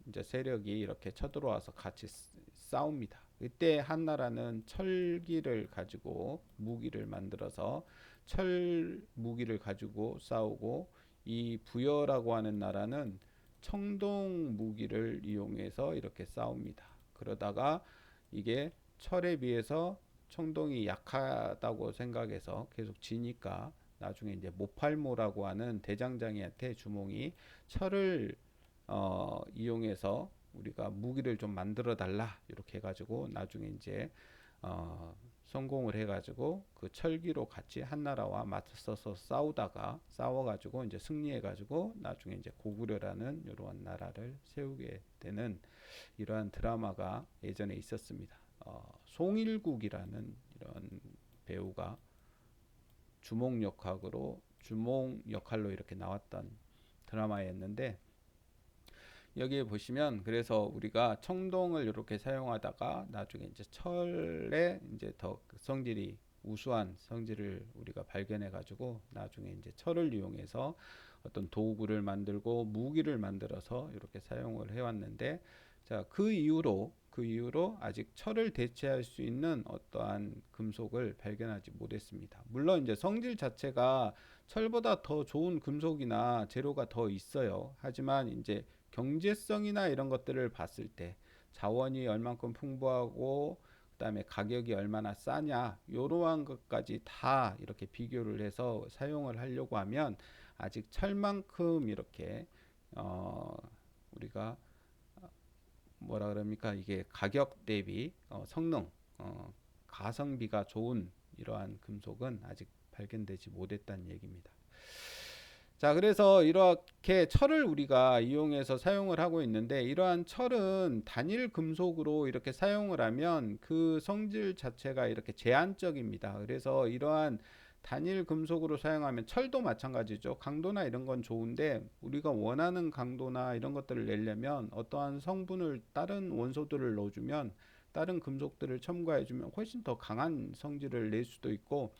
이제 세력이 이렇게 쳐들어와서 같이 싸웁니다. 이때 한나라는 철기를 가지고 무기를 만들어서 철 무기를 가지고 싸우고, 이 부여라고 하는 나라는 청동 무기를 이용해서 이렇게 싸웁니다. 그러다가 이게 철에 비해서 청동이 약하다고 생각해서 계속 지니까, 나중에 이제 모팔모라고 하는 대장장이한테 주몽이 철을 이용해서 우리가 무기를 좀 만들어 달라 이렇게 해가지고, 나중에 이제 성공을 해가지고 그 철기로 같이 한나라와 맞서서 싸워가지고 이제 승리해가지고 나중에 이제 고구려라는 이러한 나라를 세우게 되는 이러한 드라마가 예전에 있었습니다. 송일국이라는 이런 배우가 주몽 역할로 이렇게 나왔던 드라마였는데, 여기에 보시면 그래서 우리가 청동을 이렇게 사용하다가 나중에 이제 철에 이제 더 성질이 우수한 성질을 우리가 발견해 가지고 나중에 이제 철을 이용해서 어떤 도구를 만들고 무기를 만들어서 이렇게 사용을 해왔는데, 자, 그 이후로 아직 철을 대체할 수 있는 어떠한 금속을 발견하지 못했습니다. 물론 이제 성질 자체가 철보다 더 좋은 금속이나 재료가 더 있어요. 하지만 이제 경제성이나 이런 것들을 봤을 때 자원이 얼만큼 풍부하고 그다음에 가격이 얼마나 싸냐, 이러한 것까지 다 이렇게 비교를 해서 사용을 하려고 하면 아직 철만큼 이렇게 우리가 뭐라 그럽니까, 이게 가격 대비 성능, 가성비가 좋은 이러한 금속은 아직 발견되지 못했다는 얘기입니다. 자, 그래서 이렇게 철을 우리가 이용해서 사용을 하고 있는데, 이러한 철은 단일 금속으로 이렇게 사용을 하면 그 성질 자체가 이렇게 제한적입니다. 그래서 이러한 단일 금속으로 사용하면, 철도 마찬가지죠. 강도나 이런 건 좋은데 우리가 원하는 강도나 이런 것들을 내려면 어떠한 성분을, 다른 원소들을 넣어주면, 다른 금속들을 첨가해주면 훨씬 더 강한 성질을 낼 수도 있고,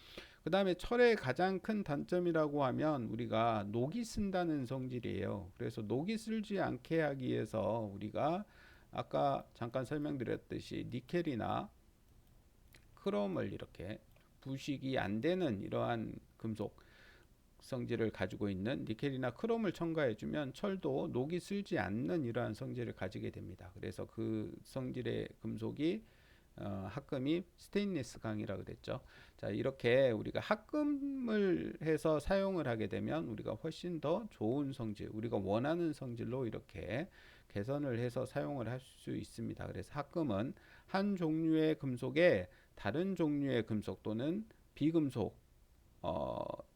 그 다음에 철의 가장 큰 단점이라고 하면 우리가 녹이 쓴다는 성질이에요. 그래서 녹이 쓸지 않게 하기 위해서 우리가 아까 잠깐 설명드렸듯이 니켈이나 크롬을 이렇게 부식이 안 되는 이러한 금속 성질을 가지고 있는 니켈이나 크롬을 첨가해 주면 철도 녹이 슬지 않는 이러한 성질을 가지게 됩니다. 그래서 그 성질의 금속이 합금이 스테인리스 강이라고 됐죠. 자, 이렇게 우리가 합금을 해서 사용을 하게 되면 우리가 훨씬 더 좋은 성질, 우리가 원하는 성질로 이렇게 개선을 해서 사용을 할 수 있습니다. 그래서 합금은 한 종류의 금속에 다른 종류의 금속 또는 비금속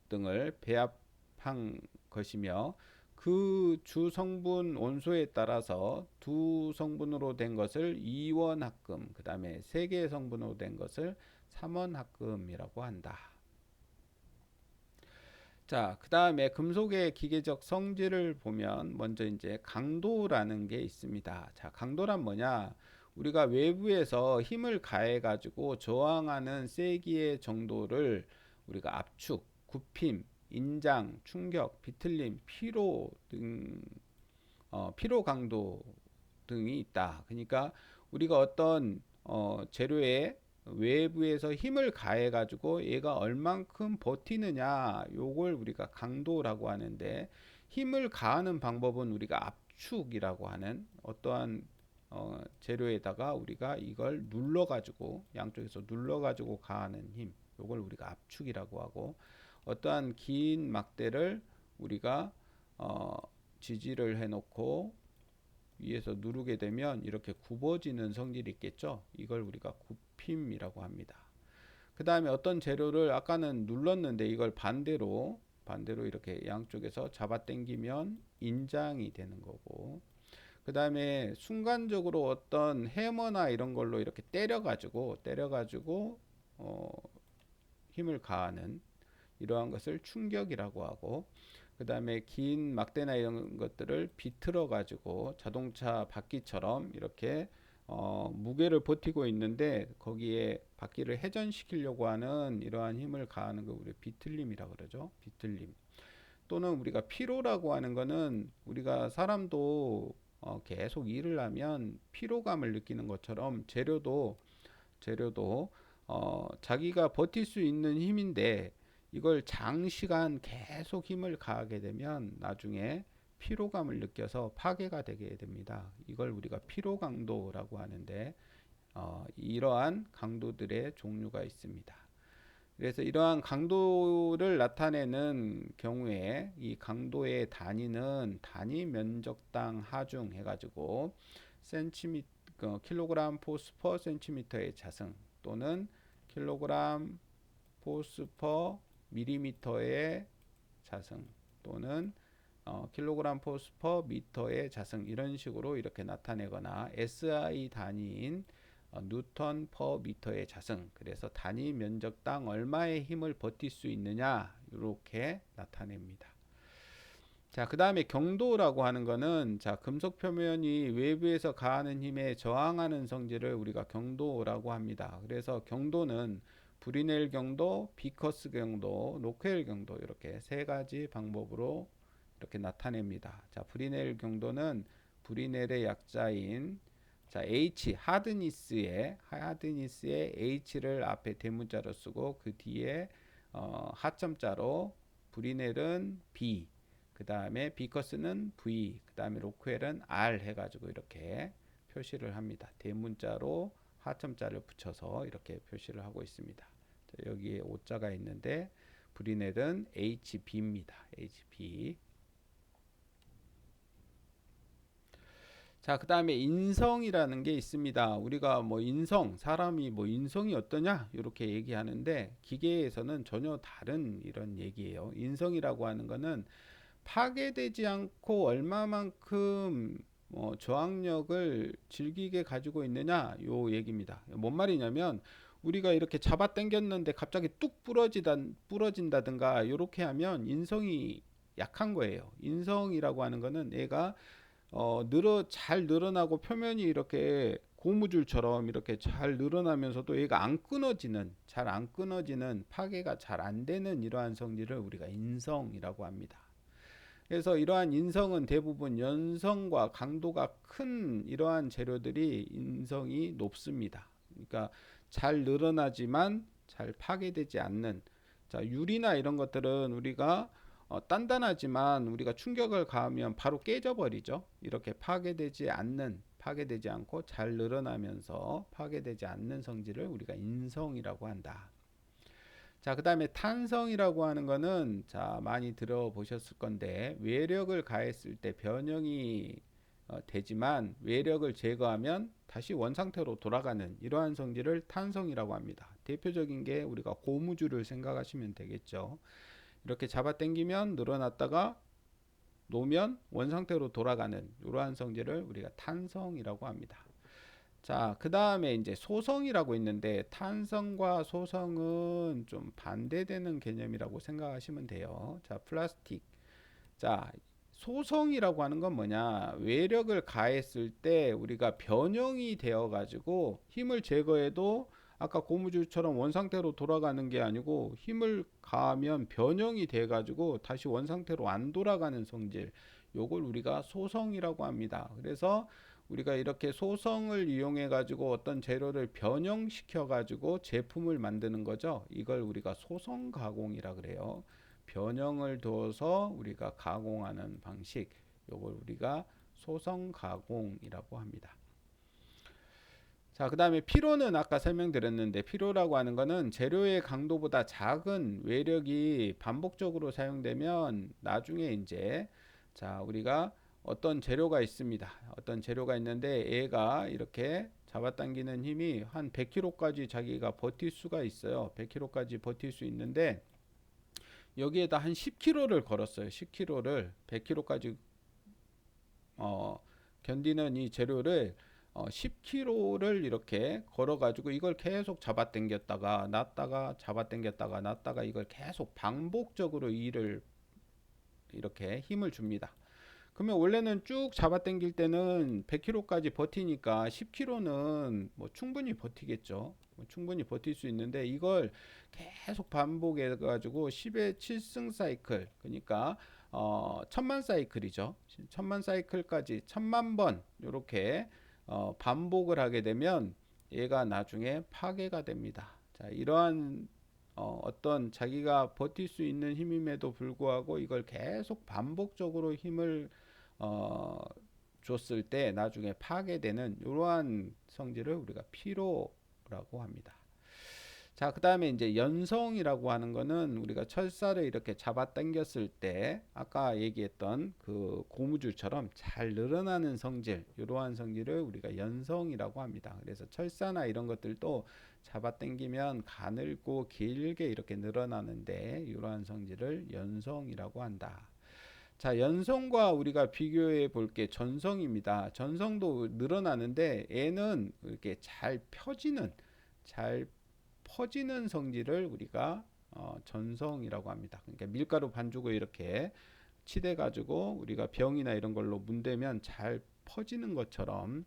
등을 배합한 것이며 그 주 성분 원소에 따라서 두 성분으로 된 것을 2원 합금, 그 다음에 3개의 성분으로 된 것을 3원 합금이라고 한다. 자, 그 다음에 금속의 기계적 성질을 보면 먼저 이제 강도라는 게 있습니다. 자, 강도란 뭐냐? 우리가 외부에서 힘을 가해 가지고 저항하는 세기의 정도를 우리가 압축, 굽힘, 인장, 충격, 비틀림, 피로 등 피로 강도 등이 있다. 그러니까 우리가 어떤 재료에 외부에서 힘을 가해 가지고 얘가 얼만큼 버티느냐 요걸 우리가 강도라고 하는데 힘을 가하는 방법은 우리가 압축이라고 하는 어떠한 재료에다가 우리가 이걸 눌러 가지고 양쪽에서 눌러 가지고 가하는 힘 요걸 우리가 압축이라고 하고 어떠한 긴 막대를 우리가 지지를 해 놓고 위에서 누르게 되면 이렇게 굽어지는 성질이 있겠죠. 이걸 우리가 굽힘이라고 합니다. 그 다음에 어떤 재료를 아까는 눌렀는데 이걸 반대로 이렇게 양쪽에서 잡아 당기면 인장이 되는 거고 그 다음에 순간적으로 어떤 해머나 이런 걸로 이렇게 때려 가지고 힘을 가하는 이러한 것을 충격이라고 하고 그 다음에 긴 막대나 이런 것들을 비틀어 가지고 자동차 바퀴처럼 이렇게 무게를 버티고 있는데 거기에 바퀴를 회전시키려고 하는 이러한 힘을 가하는 거 우리 비틀림이라고 그러죠. 비틀림. 또는 우리가 피로라고 하는 거는 우리가 사람도 계속 일을 하면 피로감을 느끼는 것처럼 재료도 자기가 버틸 수 있는 힘인데 이걸 장시간 계속 힘을 가하게 되면 나중에 피로감을 느껴서 파괴가 되게 됩니다. 이걸 우리가 피로 강도라고 하는데 이러한 강도들의 종류가 있습니다. 그래서 이러한 강도를 나타내는 경우에 이 강도의 단위는 단위 면적당 하중 해가지고 킬로그램 포스 퍼 센티미터의 자승 또는 킬로그램 포스 퍼 밀리미터의 자승 또는 킬로그램 포스 퍼 미터의 자승 이런 식으로 이렇게 나타내거나 SI 단위인 뉴턴 퍼 미터의 자승 그래서 단위 면적당 얼마의 힘을 버틸 수 있느냐 이렇게 나타냅니다. 자, 그 다음에 경도라고 하는 거는 자, 금속 표면이 외부에서 가하는 힘에 저항하는 성질을 우리가 경도라고 합니다. 그래서 경도는 브리넬 경도, 비커스 경도, 로켈 경도 이렇게 세 가지 방법으로 이렇게 나타냅니다. 자, 브리넬 경도는 브리넬의 약자인 자, H 하드니스의 H를 앞에 대문자로 쓰고 그 뒤에 하점자로 브리넬은 B 그 다음에 비커스는 V 그 다음에 로크웰은 R 해가지고 이렇게 표시를 합니다. 대문자로 하점자를 붙여서 이렇게 표시를 하고 있습니다. 자, 여기에 O자가 있는데 브리넬은 HB입니다. HB. 자, 그 다음에 인성이라는 게 있습니다. 우리가 뭐 사람이 뭐 인성이 어떠냐 이렇게 얘기하는데 기계에서는 전혀 다른 이런 얘기예요. 인성이라고 하는 거는 파괴되지 않고 얼마만큼 저항력을 질기게 가지고 있느냐 요 얘기입니다. 뭔 말이냐면 우리가 이렇게 잡아 당겼는데 갑자기 뚝 부러진다든가 이렇게 하면 인성이 약한 거예요. 인성이라고 하는 거는 얘가 잘 늘어나고 표면이 이렇게 고무줄처럼 이렇게 잘 늘어나면서도 얘가 안 끊어지는, 잘 안 끊어지는, 파괴가 잘 안 되는 이러한 성질을 우리가 인성이라고 합니다. 그래서 이러한 인성은 대부분 연성과 강도가 큰 이러한 재료들이 인성이 높습니다. 그러니까 잘 늘어나지만 잘 파괴되지 않는, 자, 유리나 이런 것들은 우리가 단단하지만 우리가 충격을 가하면 바로 깨져버리죠. 이렇게 파괴되지 않고 잘 늘어나면서 파괴되지 않는 성질을 우리가 인성이라고 한다. 자, 그 다음에 탄성이라고 하는 거는, 자, 많이 들어보셨을 건데, 외력을 가했을 때 변형이 되지만 외력을 제거하면 다시 원상태로 돌아가는 이러한 성질을 탄성이라고 합니다. 대표적인 게 우리가 고무줄을 생각하시면 되겠죠. 이렇게 잡아 당기면 늘어났다가 놓으면 원상태로 돌아가는 이러한 성질을 우리가 탄성이라고 합니다. 자, 그 다음에 이제 소성이라고 있는데, 탄성과 소성은 좀 반대되는 개념이라고 생각하시면 돼요. 자, 플라스틱. 자, 소성이라고 하는 건 뭐냐? 외력을 가했을 때 우리가 변형이 되어 가지고 힘을 제거해도 아까 고무줄처럼 원상태로 돌아가는 게 아니고, 힘을 가하면 변형이 돼 가지고 다시 원상태로 안 돌아가는 성질, 요걸 우리가 소성이라고 합니다. 그래서 우리가 이렇게 소성을 이용해 가지고 어떤 재료를 변형시켜 가지고 제품을 만드는 거죠. 이걸 우리가 소성 가공이라 그래요. 변형을 둬서 우리가 가공하는 방식, 요걸 우리가 소성 가공이라고 합니다. 자, 그 다음에 피로는 아까 설명드렸는데, 피로라고 하는 거는 재료의 강도보다 작은 외력이 반복적으로 사용되면 나중에 이제, 자, 우리가 어떤 재료가 있습니다. 어떤 재료가 있는데 얘가 이렇게 잡아당기는 힘이 한 100kg까지 자기가 버틸 수가 있어요. 100kg까지 버틸 수 있는데, 여기에다 한 10kg를 걸었어요. 10kg를 100kg까지 견디는 이 재료를 10kg를 이렇게 걸어가지고 이걸 계속 잡아당겼다가 놨다가 잡아당겼다가 놨다가 이걸 계속 반복적으로 일을 이렇게 힘을 줍니다. 그러면 원래는 쭉 잡아당길 때는 100kg까지 버티니까 10kg는 뭐 충분히 버티겠죠. 충분히 버틸 수 있는데, 이걸 계속 반복해 가지고 10의 7승 사이클, 그러니까 1000만 사이클이죠. 1000만 사이클까지 1000만 번 이렇게 반복을 하게 되면 얘가 나중에 파괴가 됩니다. 자, 이러한 어떤 자기가 버틸 수 있는 힘임에도 불구하고 이걸 계속 반복적으로 힘을 줬을 때 나중에 파괴되는 이러한 성질을 우리가 피로라고 합니다. 자, 그 다음에 이제 연성이라고 하는 거는 우리가 철사를 이렇게 잡아당겼을 때 아까 얘기했던 그 고무줄처럼 잘 늘어나는 성질, 이러한 성질을 우리가 연성이라고 합니다. 그래서 철사나 이런 것들도 잡아당기면 가늘고 길게 이렇게 늘어나는데, 이러한 성질을 연성이라고 한다. 자, 연성과 우리가 비교해 볼 게 전성입니다. 전성도 늘어나는데 얘는 이렇게 잘 퍼지는 성질을 우리가 전성이라고 합니다. 그러니까 밀가루 반죽을 이렇게 치대 가지고 우리가 병이나 이런 걸로 문대면 잘 퍼지는 것처럼,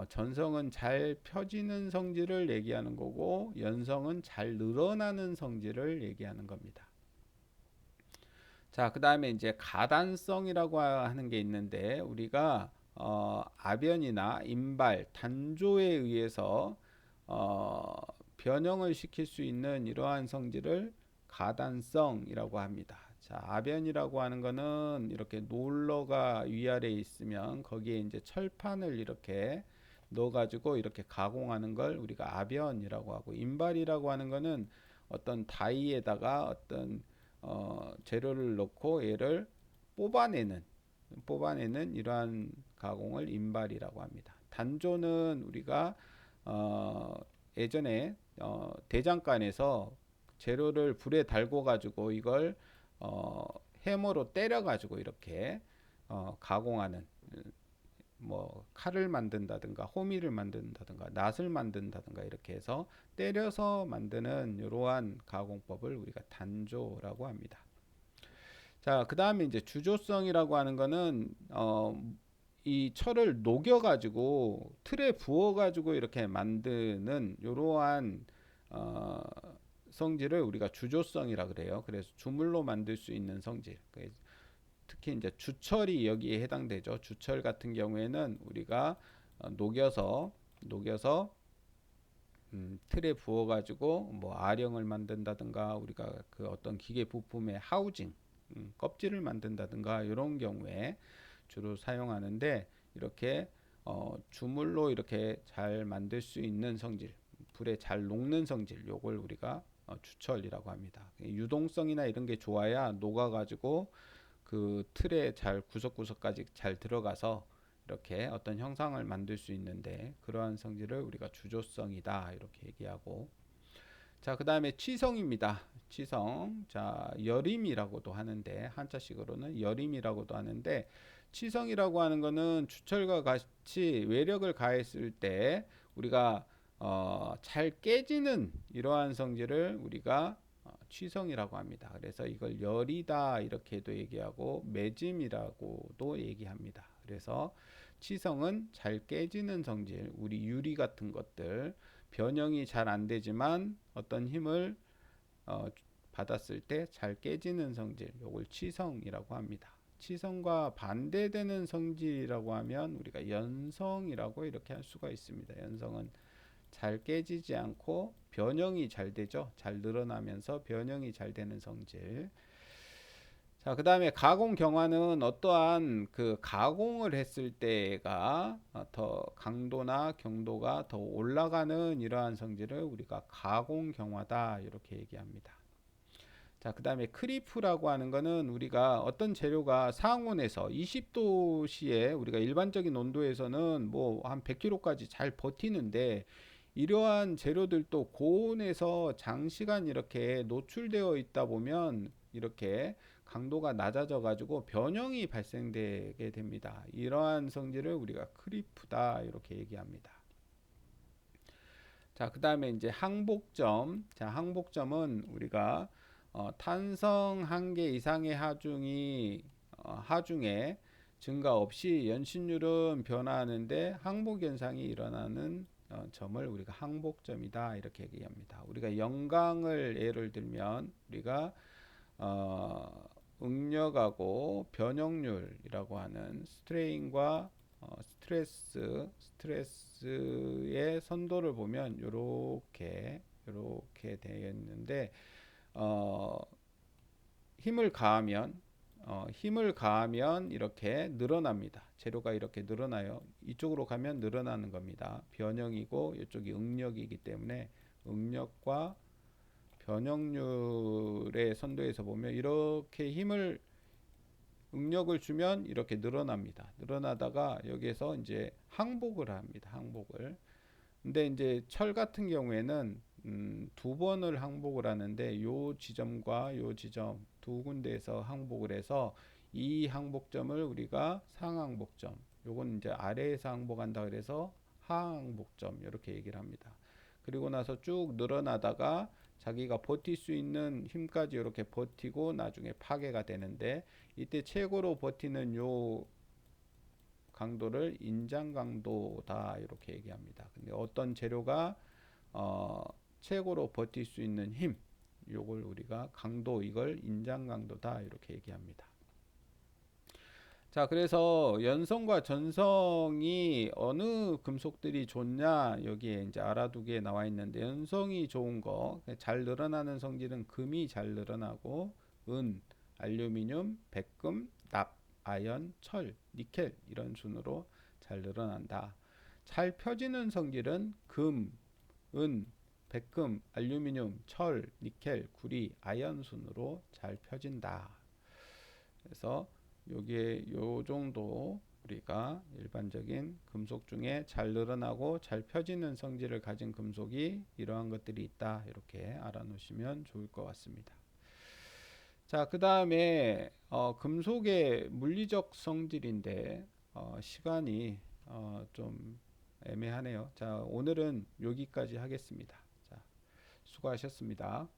전성은 잘 펴지는 성질을 얘기하는 거고, 연성은 잘 늘어나는 성질을 얘기하는 겁니다. 자, 그 다음에 이제 가단성이라고 하는 게 있는데, 우리가 아변이나 인발, 단조에 의해서 변형을 시킬 수 있는 이러한 성질을 가단성이라고 합니다. 자, 아변이라고 하는 거는 이렇게 롤러가 위아래에 있으면 거기에 이제 철판을 이렇게 넣어가지고 이렇게 가공하는 걸 우리가 아변이라고 하고, 인발이라고 하는 거는 어떤 다이에다가 어떤 재료를 넣고 얘를 뽑아내는 이러한 가공을 인발이라고 합니다. 단조는 우리가 예전에 대장간에서 재료를 불에 달궈 가지고 이걸 해머로 때려 가지고 이렇게 가공하는, 뭐 칼을 만든다든가 호미를 만든다든가 낫을 만든다든가 이렇게 해서 때려서 만드는 이러한 가공법을 우리가 단조라고 합니다. 자, 그 다음에 이제 주조성이라고 하는 거는 이 철을 녹여 가지고 틀에 부어 가지고 이렇게 만드는 이러한 어, 성질을 우리가 주조성이라 그래요. 그래서 주물로 만들 수 있는 성질. 특히 이제 주철이 여기에 해당되죠. 주철 같은 경우에는 우리가 녹여서 틀에 부어 가지고 뭐 아령을 만든다든가 우리가 그 어떤 기계 부품의 하우징 껍질을 만든다든가 이런 경우에 주로 사용하는데 이렇게 주물로 이렇게 잘 만들 수 있는 성질, 불에 잘 녹는 성질, 요걸 우리가 주철이라고 합니다. 유동성이나 이런 게 좋아야 녹아가지고 그 틀에 잘 구석구석까지 잘 들어가서 이렇게 어떤 형상을 만들 수 있는데 그러한 성질을 우리가 주조성이다 이렇게 얘기하고 자, 그 다음에 치성입니다. 치성. 자, 여림이라고도 하는데 한자식으로는 여림이라고도 하는데 치성이라고 하는 거는 주철과 같이 외력을 가했을 때 우리가 잘 깨지는 이러한 성질을 우리가 취성이라고 합니다. 그래서 이걸 열이다 이렇게도 얘기하고 매짐이라고도 얘기합니다. 그래서 치성은 잘 깨지는 성질, 우리 유리 같은 것들 변형이 잘 안 되지만 어떤 힘을 어, 받았을 때 잘 깨지는 성질, 요걸 치성이라고 합니다. 치성과 반대되는 성질이라고 하면 우리가 연성이라고 이렇게 할 수가 있습니다. 연성은 잘 깨지지 않고 변형이 잘 되죠. 잘 늘어나면서 변형이 잘 되는 성질. 자, 그 다음에 가공 경화는 어떠한 그 가공을 했을 때가 더 강도나 경도가 더 올라가는 이러한 성질을 우리가 가공 경화다 이렇게 얘기합니다. 자, 그 다음에 크리프라고 하는 거는 우리가 어떤 재료가 상온에서 20도씨에 우리가 일반적인 온도에서는 뭐 한 100kg까지 잘 버티는데 이러한 재료들도 고온에서 장시간 이렇게 노출되어 있다 보면 이렇게 강도가 낮아져 가지고 변형이 발생되게 됩니다. 이러한 성질을 우리가 크리프다 이렇게 얘기합니다. 자, 그 다음에 이제 항복점. 자, 항복점은 우리가 탄성 한 개 이상의 하중에 증가 없이 연신율은 변화하는데 항복 현상이 일어나는 점을 우리가 항복점이다 이렇게 얘기합니다. 우리가 영광을 예를 들면 우리가 응력하고 변형률이라고 하는 스트레인과 스트레스의 선도를 보면 요렇게 되어 있는데 어, 힘을 가하면 이렇게 늘어납니다. 재료가 이렇게 늘어나요. 이쪽으로 가면 늘어나는 겁니다. 변형이고 이쪽이 응력이기 때문에 응력과 변형률의 선도에서 보면 이렇게 응력을 주면 이렇게 늘어납니다. 늘어나다가 여기에서 이제 항복을 합니다. 항복을. 근데 이제 철 같은 경우에는 두 번을 항복을 하는데 요 지점과 요 지점 두 군데에서 항복을 해서 이 항복점을 우리가 상항복점, 요건 이제 아래에서 항복한다 그래서 하항복점 이렇게 얘기를 합니다. 그리고 나서 쭉 늘어나다가 자기가 버틸 수 있는 힘까지 이렇게 버티고 나중에 파괴가 되는데 이때 최고로 버티는 요 강도를 인장 강도다 이렇게 얘기합니다. 근데 어떤 재료가 최고로 버틸 수 있는 힘, 요걸 우리가 강도, 이걸 인장 강도다 이렇게 얘기합니다. 자, 그래서 연성과 전성이 어느 금속들이 좋냐 여기에 이제 알아두기에 나와 있는데 연성이 좋은 거 잘 늘어나는 성질은 금이 잘 늘어나고 은, 알루미늄, 백금, 납, 아연, 철, 니켈 이런 순으로 잘 늘어난다. 잘 펴지는 성질은 금, 은, 백금, 알루미늄, 철, 니켈, 구리, 아연 순으로 잘 펴진다. 그래서 여기에 요 정도 우리가 일반적인 금속 중에 잘 늘어나고 잘 펴지는 성질을 가진 금속이 이러한 것들이 있다 이렇게 알아놓으시면 좋을 것 같습니다. 자, 그 다음에 금속의 물리적 성질인데 시간이 좀 애매하네요. 자, 오늘은 여기까지 하겠습니다. 자, 수고하셨습니다.